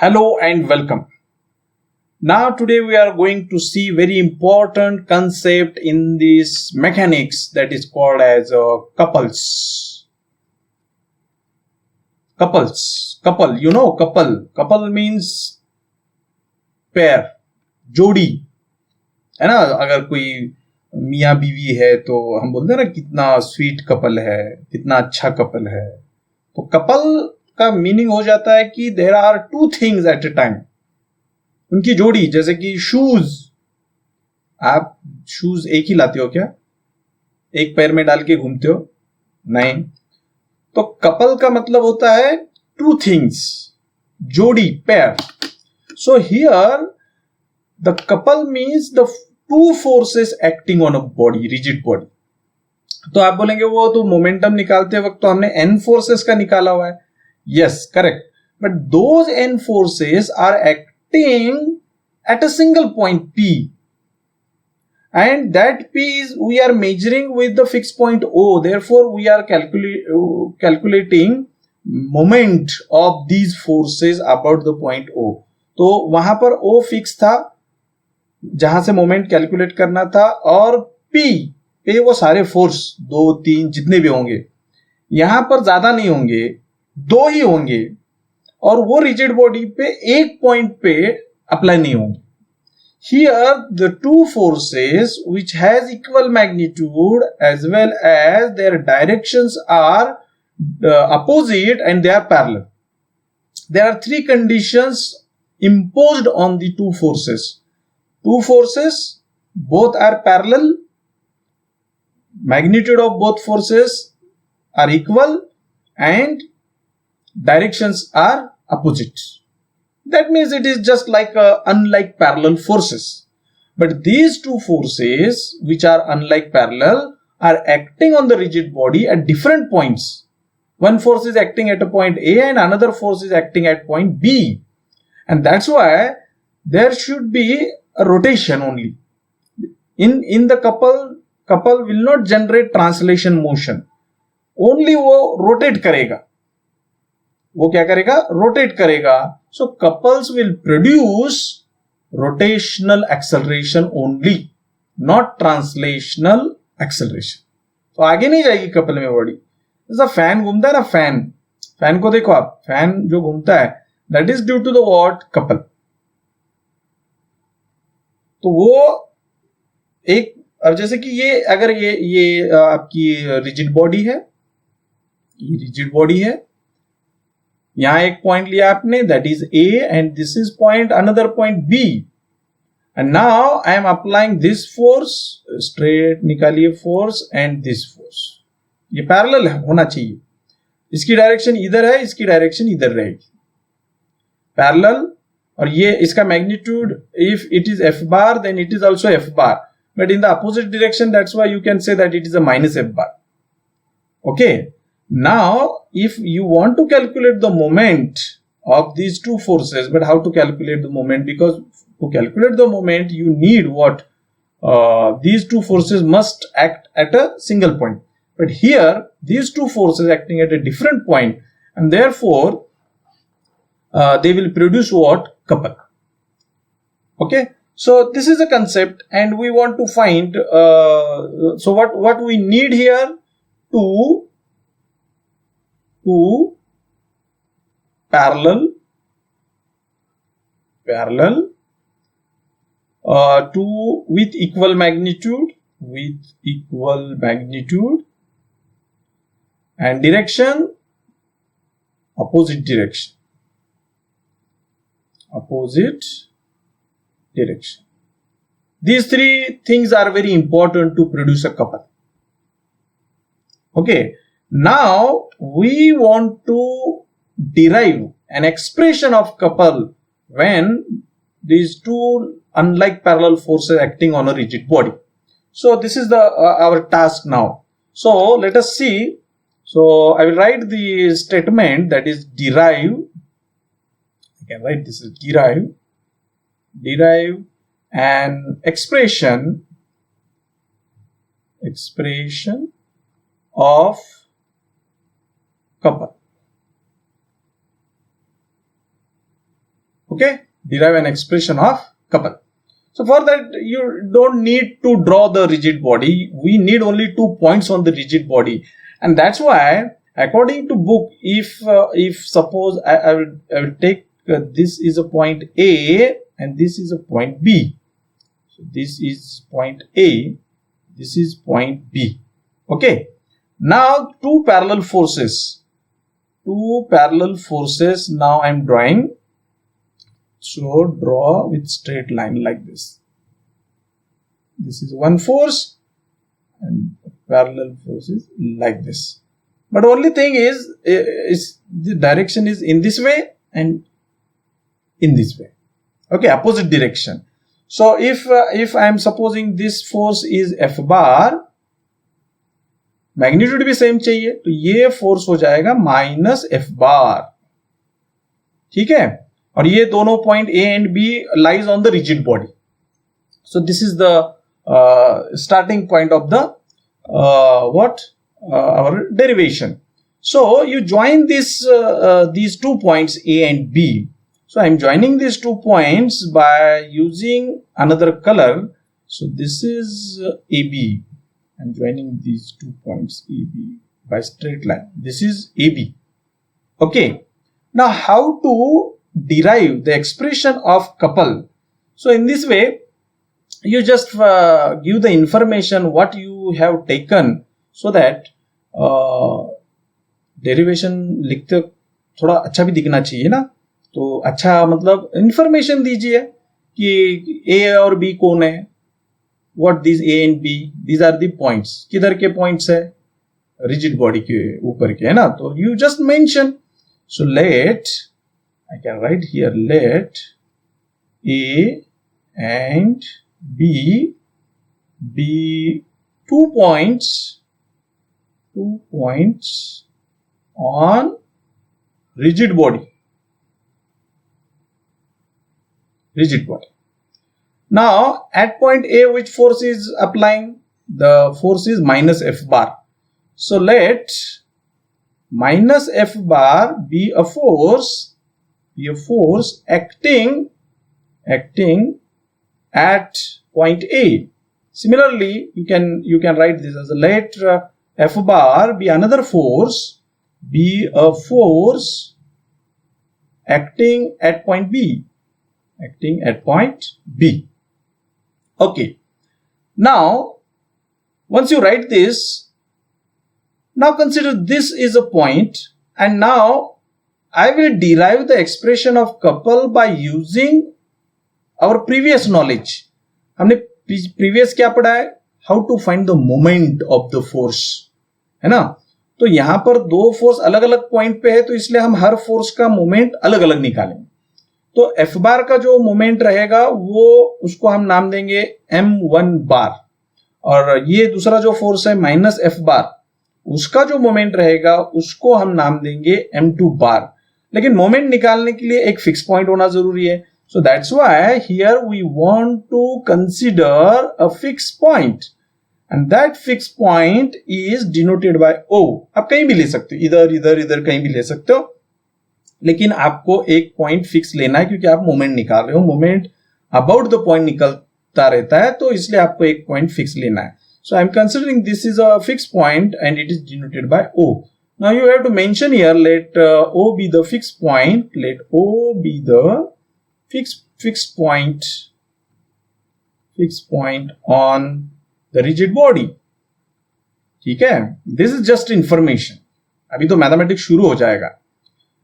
Hello and welcome. Now today we are going to see very important concept in this mechanics that is called as couples. Couple, couple means pair, जोड़ी, है ना. अगर कोई मियाँ बीवी है तो हम बोलते हैं ना कितना स्वीट कपल है, कितना अच्छा कपल है. तो कपल का मीनिंग हो जाता है कि there are two things at a time, उनकी जोड़ी. जैसे कि शूज, आप शूज एक ही लाते हो क्या? एक पैर में डाल के घूमते हो? नहीं. तो कपल का मतलब होता है टू थिंग्स, जोड़ी, pair. So here the couple means the two forces acting on a body, rigid body. तो आप बोलेंगे वो तो मोमेंटम निकालते वक्त तो हमने एन फोर्सेस का निकाला हुआ है. Yes, correct. But those n forces are acting at a single point P. And that P is, we are measuring with the fixed point O. Therefore, we are calculating moment of these forces about the point O. तो वहां पर O fix था जहां से moment calculate करना था, और P पे वो सारे फोर्स 2, 3 जितने भी होंगे, यहां पर ज्यादा नहीं होंगे, 2 ही होंगे, और वो रिजिड बॉडी पे एक पॉइंट पे अप्लाई नहीं होंगे. Here the two forces which has equal magnitude as well as their directions are opposite and they are parallel. There are 3 conditions imposed on the two forces. Two forces, both are parallel, magnitude of both forces are equal, and directions are opposite. That means it is just like unlike parallel forces. But these two forces, which are unlike parallel, are acting on the rigid body at different points. One force is acting at a point A and another force is acting at point B. And that's why there should be a rotation only. In the couple will not generate translation motion. Only वो rotate करेगा. वो क्या करेगा? Rotate करेगा. So couples will produce rotational acceleration only, not translational acceleration. तो आगे नहीं जाएगी कपल में बॉडी. जैसा फैन घूमता है ना, फैन को देखो आप, फैन जो घूमता है that is due to the what? Couple. तो वो एक, अब जैसे कि ये अगर ये आपकी रिजिड बॉडी है, ये रिजिड बॉडी है, यहां एक पॉइंट लिया आपने, that is A, and this is point, another point B, and now I am applying this force, straight निकालिए फोर्स, एंड दिस फोर्स. ये पैरेलल होना चाहिए. इसकी डायरेक्शन इधर है, इसकी डायरेक्शन इधर रहेगी, पैरेलल. और ये इसका magnitude, if it is F bar then it is also F bar, but in the opposite direction, that's why you can say that it is a minus F bar. Okay. Now, if you want to calculate the moment of these two forces, but how to calculate the moment? Because to calculate the moment, you need what? These two forces must act at a single point. But here, these two forces acting at a different point, and therefore, they will produce what? Couple. Okay. So this is a concept, and we want to find. So what we need here to parallel two with equal magnitude, and direction, opposite direction. These 3 things are very important to produce a couple. Okay. Now we want to derive an expression of couple when these two unlike parallel forces acting on a rigid body. So this is the our task now. So let us see. So I will write the statement, that is derive. I can write this is derive an expression of couple. Okay, derive an expression of couple. So for that, you don't need to draw the rigid body. We need only 2 points on the rigid body, and that's why, according to book, if suppose I will take this is a point A and this is a point B. So this is point A, this is point B. Okay. Now two parallel forces. Now I am drawing. So draw with straight line like this. This is one force and parallel force is like this. But only thing is the direction is in this way and in this way. Okay, opposite direction. So if I am supposing this force is F bar, magnitude भी same चाहिए, तो ये force हो जाएगा minus F बार. ठीक है, और ये दोनों point A and B lies on the rigid body. So this is the starting point of the our derivation. So you join these 2 points A and B. So I am joining these 2 points by using another color. So this is AB. I am joining these 2 points AB by straight line. This is AB. Okay. Now how to derive the expression of couple? So in this way, you just give the information what you have taken, so that derivation लिखते थोड़ा अच्छा भी दिखना चाहिए ना. तो अच्छा मतलब इंफॉर्मेशन दीजिए कि ए और बी कौन है, what this A and B, these are the points. किधर के पॉइंट्स है, रिजिड बॉडी के ऊपर के, है ना. तो you just mention. So let I can write here, let A and B be 2 points on rigid body. Now at point A, which force is applying? The force is minus F bar. So let minus F bar be a force acting at point A. Similarly, you can write this as a let F bar be another force, be a force acting at point B. Okay. Now, once you write this, now consider this is a point, and now I will derive the expression of couple by using our previous knowledge. हमने previous क्या पढ़ा है, how to find the moment of the force, है ना. तो यहां पर 2 force अलग अलग पॉइंट पे है, तो इसलिए हम हर फोर्स का मोमेंट अलग अलग निकालेंगे. तो एफ बार का जो मोमेंट रहेगा वो उसको हम नाम देंगे m1 बार, और ये दूसरा जो फोर्स है माइनस एफ बार, उसका जो मोमेंट रहेगा उसको हम नाम देंगे m2 बार. लेकिन मोमेंट निकालने के लिए एक फिक्स पॉइंट होना जरूरी है. So that's why here we want to consider a fixed point, and that fixed point is denoted by O. आप कहीं भी ले सकते हो, इधर कहीं भी ले सकते हो, लेकिन आपको एक पॉइंट फिक्स लेना है क्योंकि आप मोमेंट निकाल रहे हो. मोमेंट अबाउट द पॉइंट निकलता रहता है, तो इसलिए आपको एक पॉइंट फिक्स लेना है. So I am considering this is a fixed point and it is denoted by O. Now you have to mention here, let O be the fixed point. Let O be the fixed point on the rigid body. ठीक है, this is just information. अभी तो mathematics शुरू हो जाएगा.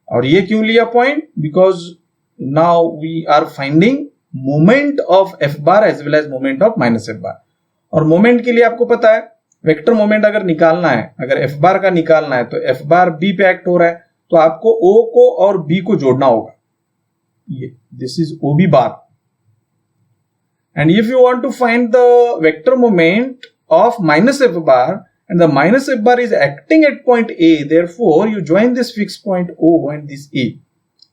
और ये क्यों लिया point? Because now we are finding moment of F bar as well as moment of minus F bar. और मोमेंट के लिए आपको पता है, वेक्टर मोमेंट अगर निकालना है, अगर एफ बार का निकालना है, तो एफ बार बी पे एक्ट हो रहा है, तो आपको ओ को और बी को जोड़ना होगा. This is OB bar. And if you want to find the vector moment of minus F bar, and the minus F bar is acting at point A, therefore you join this fixed point O and this A.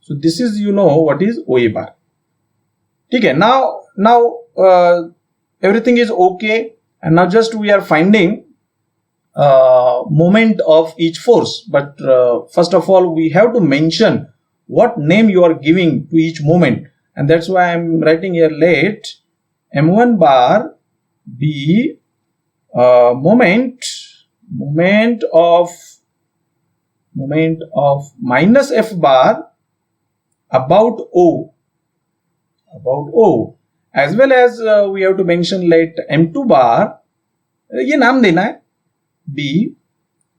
So this is, you know, what is OA bar. Okay, now everything is okay, and now just we are finding moment of each force. But first of all, we have to mention what name you are giving to each moment. And that's why I'm writing here, let m1 bar be moment of minus f bar about O, as well as we have to mention let m2 bar, ये नाम देना है, be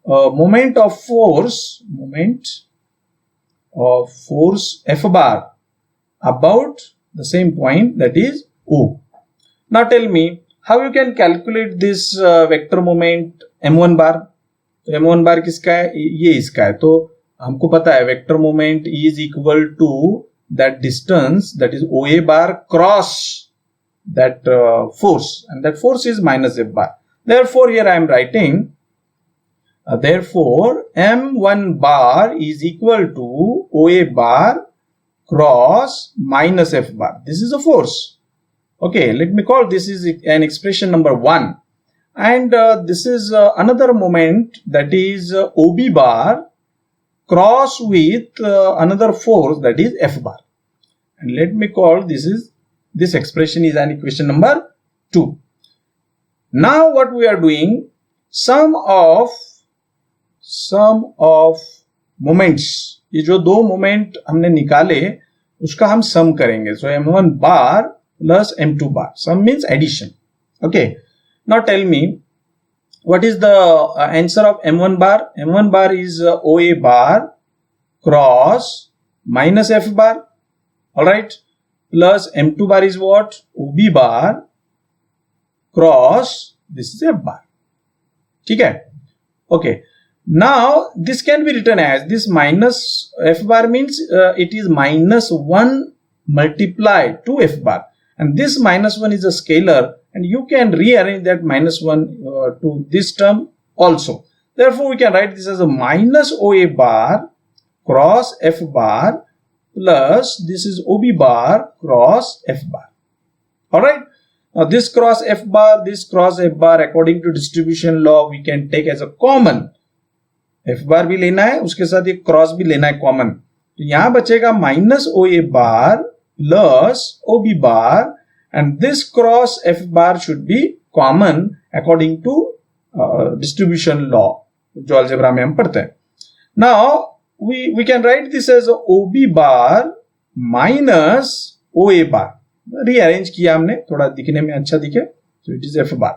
moment of force f bar about the same point, that is O. Now tell me how you can calculate this vector moment m1 bar. तो m1 बार किसका है, ये इसका है. तो हमको पता है vector moment is equal to that distance, that is OA bar cross that force, and that force is minus f bar. Therefore here I am writing therefore m1 bar is equal to OA bar cross minus f bar. This is a force. Okay, let me call this is an expression number 1. And this is another moment, that is OB bar cross with another force, that is F bar. And let me call this expression is an equation number 2. Now what we are doing, sum of moments, ये जो दो moment हमने निकाले उसका हम सम करेंगे. So m1 bar plus m2 bar. Sum means addition. Okay. Now tell me, what is the answer of m1 bar? M1 bar is OA bar cross minus f bar. Alright. Plus m2 bar is what? OB bar cross, this is f bar. ठीक है? Okay. Now this can be written as this minus f bar means it is minus 1 multiplied to f bar. And this minus 1 is a scalar, and you can rearrange that minus 1 to this term also. Therefore, we can write this as a minus OA bar cross F bar plus this is OB bar cross F bar. Alright. Now, this cross F bar according to distribution law we can take as a common. F bar भी लेना है, उसके साथ एक cross भी लेना है common. तो यहां बचेगा minus OA bar plus OB bar, and this cross F bar should be common according to distribution law, जो algebra में हम पढ़ते हैं. Now we can write this as OB bar minus OA bar. Rearrange किया हमने, थोड़ा दिखने में अच्छा दिखे, so it is F bar.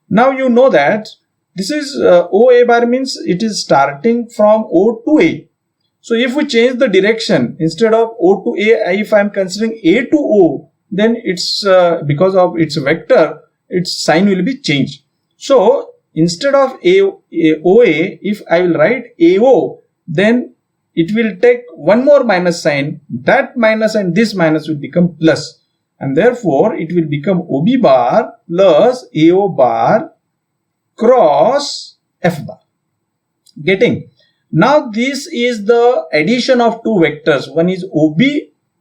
Now you know that this is OA bar means it is starting from O to A. So if we change the direction, instead of O to A, if I am considering A to O, then it's because of its vector, its sign will be changed. So instead of OA, if I will write AO, then it will take one more minus sign. That minus and this minus will become plus. And therefore, it will become OB bar plus AO bar cross F bar. Getting? Now this is the addition of two vectors. One is OB,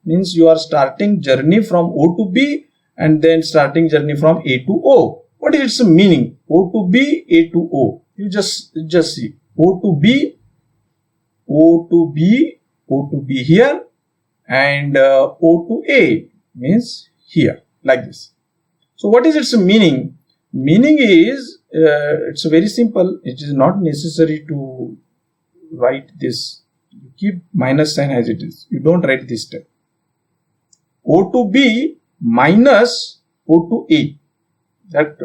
means you are starting journey from O to B, and then starting journey from A to O. What is its meaning? O to B, A to O. You just see O to B, O to B, O to B here, and O to A means here, like this. So what is its meaning? Meaning is it's very simple. It is not necessary to write this. You keep minus sign as it is. You don't write this step. O to B minus O to A. That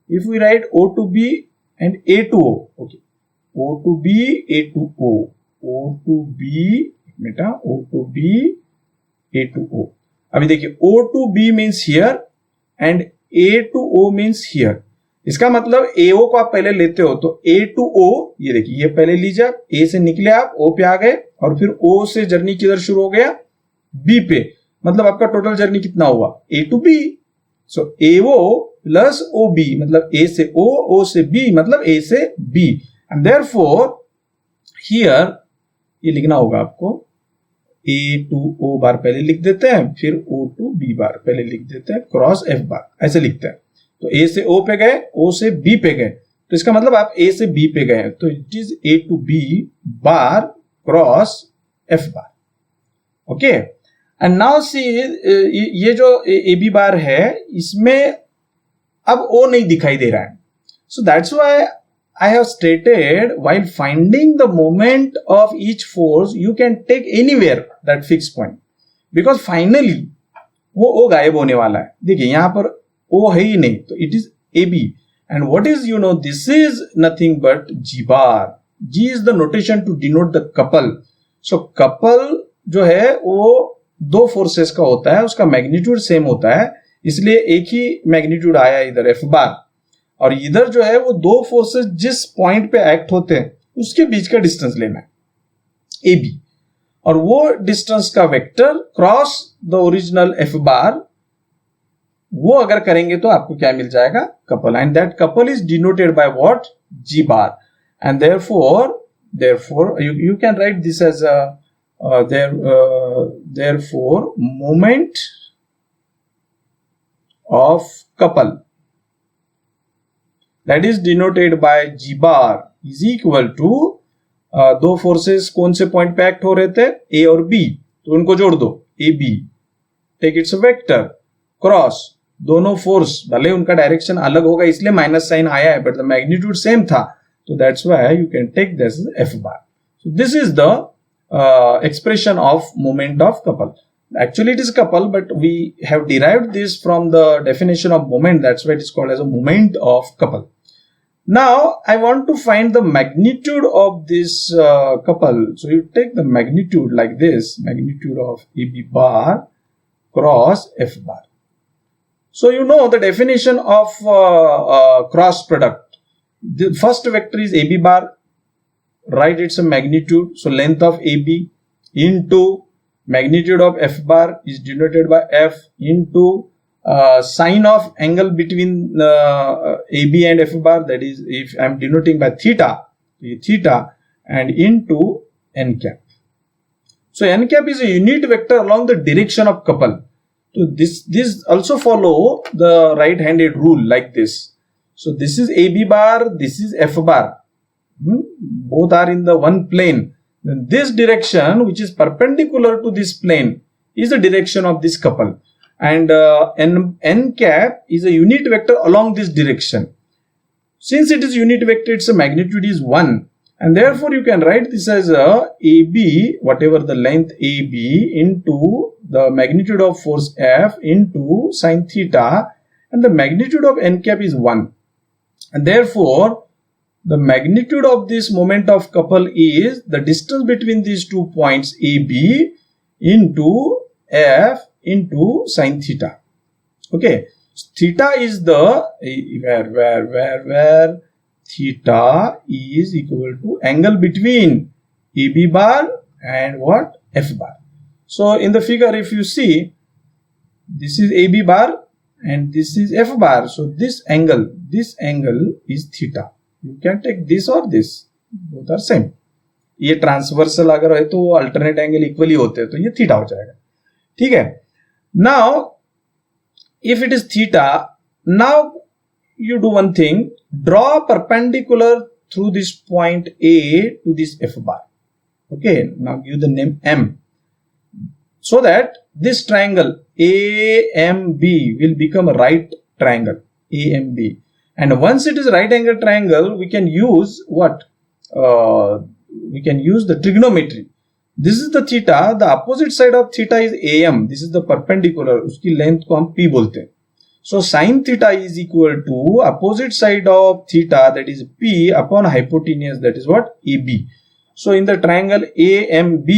if we write O to B and A to O. Okay. O to B, A to O. O to B, O to B, A to O. अभी देखिए O to B means here and A to O means here. इसका मतलब AO को आप पहले लेते हो तो A to O, ये देखिए ये पहले लीजिए आप, A से निकले आप O पे आ गए और फिर O से जर्नी किधर शुरू हो गया B पे. मतलब आपका टोटल जर्नी कितना हुआ A to B. So AO plus OB मतलब A से O, O से B मतलब A से B. एंड देयरफॉर हियर ये लिखना होगा आपको A to O बार पहले लिख देते हैं, फिर O to B बार पहले लिख देते हैं, क्रॉस F बार ऐसे लिखते हैं. तो A से O पे गए, O से B पे गए, तो इसका मतलब आप A से B पे गए, तो it is A to B bar cross F bar. Okay, and now see ये जो ए बी बार है इसमें अब ओ नहीं दिखाई दे रहा है. So that's why I have stated while finding the moment of each force, you can take anywhere that fixed point because finally वो O गायब होने वाला है. देखिए यहां पर O है ही नहीं तो it is AB and what is this is nothing but G bar. G is the notation to denote the couple. So couple जो है वो दो फोर्सेस का होता है, उसका मैग्नीट्यूड सेम होता है इसलिए एक ही मैग्नीट्यूड आया इधर F बार और इधर जो है वो दो फोर्सेस जिस पॉइंट पे एक्ट होते हैं उसके बीच का डिस्टेंस लेना है ए बी और वो डिस्टेंस का vector cross the original F bar वो अगर करेंगे तो आपको क्या मिल जाएगा couple and that couple is denoted by what G bar and therefore you can write this as therefore moment of couple that is denoted by G bar is equal to दो forces कौन से point पे act हो रहे थे A और B तो उनको जोड़ दो A B take its vector cross दोनों फोर्स भले उनका डायरेक्शन अलग होगा इसलिए माइनस साइन आया है बट द मैग्नीट्यूड सेम था तो that's why you can take this F bar. So this is the expression of moment of couple. Actually it is couple but we have derived this from the definition of moment, that's why it is called as a moment of couple. Now I want to find the magnitude of this couple. So you take the magnitude like this, magnitude of AB bar cross F bar. So you know the definition of cross product. The first vector is AB bar, right, it's a magnitude, so length of AB into magnitude of F bar is denoted by F into sine of angle between AB and F bar, that is if I am denoting by theta and into n cap. So n cap is a unit vector along the direction of couple. So this also follow the right handed rule like this. So this is AB bar, this is F bar. Both are in the one plane. Then this direction which is perpendicular to this plane is the direction of this couple. And n cap is a unit vector along this direction. Since it is unit vector, its magnitude is 1 and therefore you can write this as AB, whatever the length AB into the magnitude of force F into sine theta and the magnitude of n cap is 1 and therefore the magnitude of this moment of couple is the distance between these 2 points AB into F into sine theta. Okay, theta is the where theta is equal to angle between AB bar and what F bar. So in the figure if you see this is AB bar and this is F bar, so this angle is theta. You can take this or this, both are same. ये transversal अगर है तो alternate angle equally होते हैं तो ये theta हो जाएगा. ठीक है. Now if it is theta, now you do one thing, draw perpendicular through this point A to this F bar. Okay, now give the name M so that this triangle AMB will become a right triangle AMB. And once it is right angle triangle, we can use what? We can use the trigonometry. This is the theta. The opposite side of theta is AM. This is the perpendicular. उसकी length को हम P बोलते हैं. So sin theta is equal to opposite side of theta, that is P upon hypotenuse, that is what? AB. So in the triangle AMB,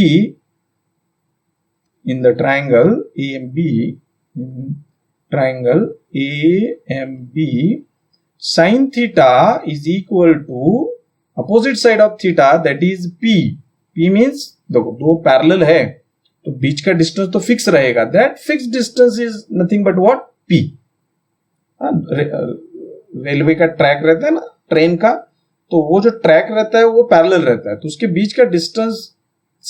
sin theta is equal to opposite side of theta, that is P. P means दो parallel है तो बीच का distance तो fix रहेगा. That fix distance is nothing but what P. Railway का track रहता है ना ट्रेन का, तो वो जो ट्रैक रहता है वो पैरेलल रहता है तो उसके बीच का डिस्टेंस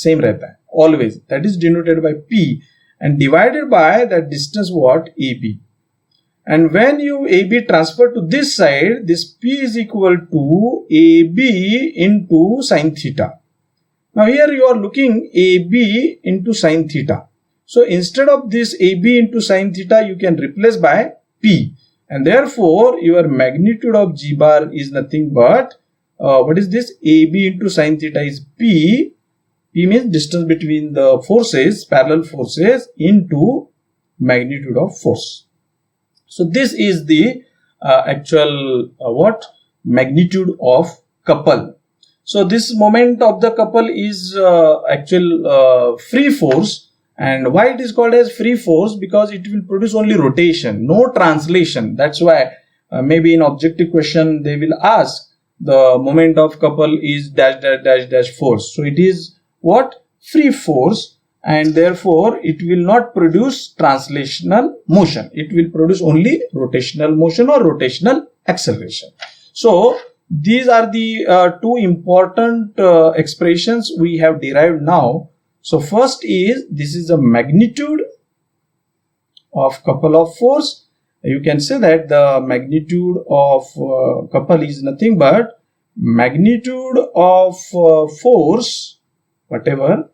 सेम रहता है always. That is denoted bye P and divided by that distance what AB. And when you AB transfer to this side, this P is equal to AB into sin theta. Now here you are looking AB into sine theta. So instead of this AB into sine theta, you can replace by P. And therefore, your magnitude of G bar is nothing but, what is this? AB into sine theta is P. P means distance between the forces, parallel forces, into magnitude of force. So this is the actual magnitude of couple. So this moment of the couple is actual free force. And why it is called as free force? Because it will produce only rotation, no translation. That's why maybe in objective question they will ask the moment of couple is dash dash dash dash force. So it is what? Free force, and therefore it will not produce translational motion. It will produce only rotational motion or rotational acceleration. So these are the two important expressions we have derived now. So first is, this is the magnitude of couple of force. You can say that the magnitude of couple is nothing but magnitude of force, whatever,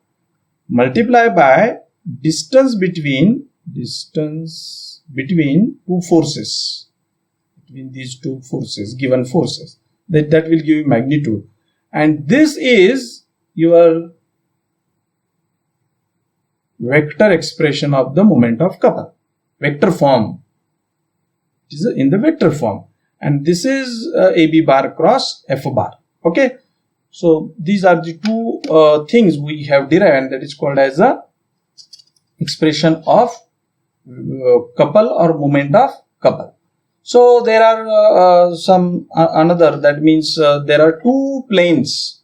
multiply by distance between two forces, between these two forces, given forces. That will give you magnitude. And this is your vector expression of the moment of couple, vector form. It is in the vector form, and this is AB bar cross F bar. Okay, so these are the two things we have derived, and that is called as a expression of couple or moment of couple. So there are another, that means there are two planes,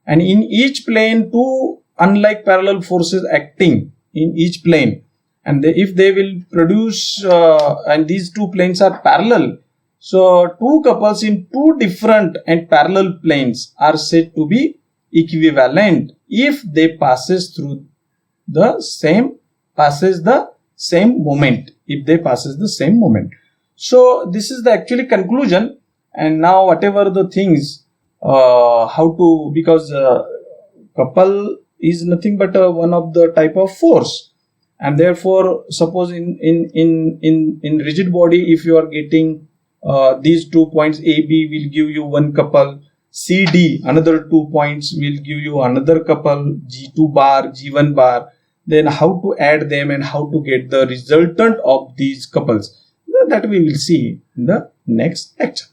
and in each plane two unlike parallel forces acting in each plane, and if they will produce and these two planes are parallel, so two couples in two different and parallel planes are said to be equivalent if they passes through the same moment, if they passes the same moment. So this is the actually conclusion. And now whatever the things because couple is nothing but one of the type of force, and therefore suppose in rigid body, if you are getting these 2 points, AB will give you one couple, CD another 2 points will give you another couple, G2 bar, G1 bar, then how to add them and how to get the resultant of these couples, that we will see in the next lecture.